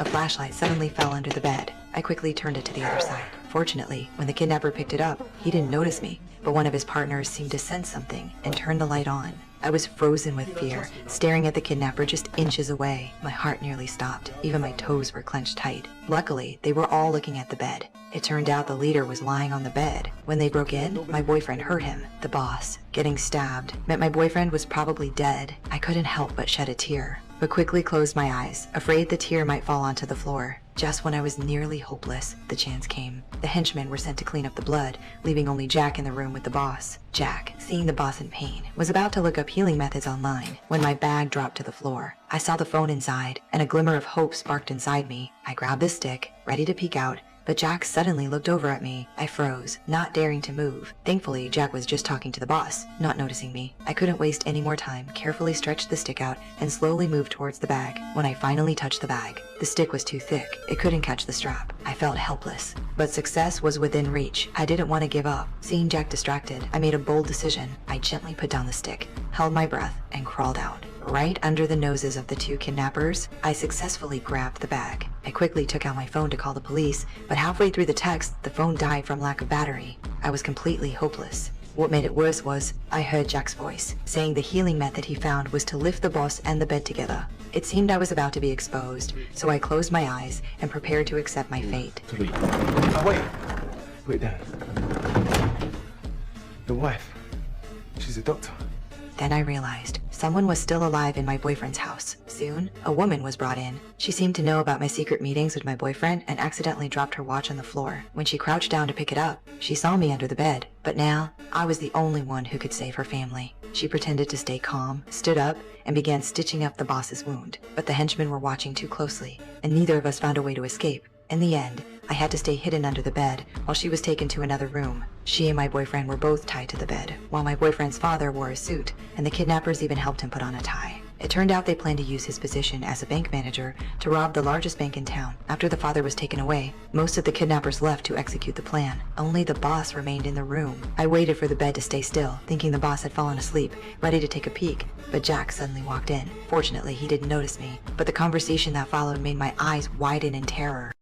a flashlight suddenly fell under the bed. I quickly turned it to the other side. Fortunately, when the kidnapper picked it up, he didn't notice me, but one of his partners seemed to sense something and turned the light on. I was frozen with fear, staring at the kidnapper just inches away. My heart nearly stopped. Even my toes were clenched tight. Luckily, they were all looking at the bed. It turned out the leader was lying on the bed. When they broke in, my boyfriend hurt him. The boss, getting stabbed, meant my boyfriend was probably dead. I couldn't help but shed a tear, but quickly closed my eyes, afraid the tear might fall onto the floor. Just when I was nearly hopeless, the chance came. The henchmen were sent to clean up the blood, leaving only Jack in the room with the boss. Jack, seeing the boss in pain, was about to look up healing methods online when my bag dropped to the floor. I saw the phone inside, and a glimmer of hope sparked inside me. I grabbed the stick, ready to peek out, but Jack suddenly looked over at me. I froze, not daring to move. Thankfully, Jack was just talking to the boss, not noticing me. I couldn't waste any more time, carefully stretched the stick out and slowly moved towards the bag. When I finally touched the bag, the stick was too thick. It couldn't catch the strap. I felt helpless, but success was within reach. I didn't want to give up. Seeing Jack distracted, I made a bold decision. I gently put down the stick, held my breath, and crawled out. Right under the noses of the two kidnappers, I successfully grabbed the bag. I quickly took out my phone to call the police, but halfway through the text, the phone died from lack of battery. I was completely hopeless. What made it worse was, I heard Jack's voice, saying the healing method he found was to lift the boss and the bed together. It seemed I was about to be exposed, so I closed my eyes and prepared to accept my fate. Wait there. Your wife, she's a doctor. Then I realized someone was still alive in my boyfriend's house. Soon, a woman was brought in. She seemed to know about my secret meetings with my boyfriend and accidentally dropped her watch on the floor. When she crouched down to pick it up, she saw me under the bed. But now, I was the only one who could save her family. She pretended to stay calm, stood up, and began stitching up the boss's wound. But the henchmen were watching too closely, and neither of us found a way to escape. In the end, I had to stay hidden under the bed while she was taken to another room. She and my boyfriend were both tied to the bed, while my boyfriend's father wore a suit, and the kidnappers even helped him put on a tie. It turned out they planned to use his position as a bank manager to rob the largest bank in town. After the father was taken away, most of the kidnappers left to execute the plan. Only the boss remained in the room. I waited for the bed to stay still, thinking the boss had fallen asleep, ready to take a peek, but Jack suddenly walked in. Fortunately, he didn't notice me, but the conversation that followed made my eyes widen in terror.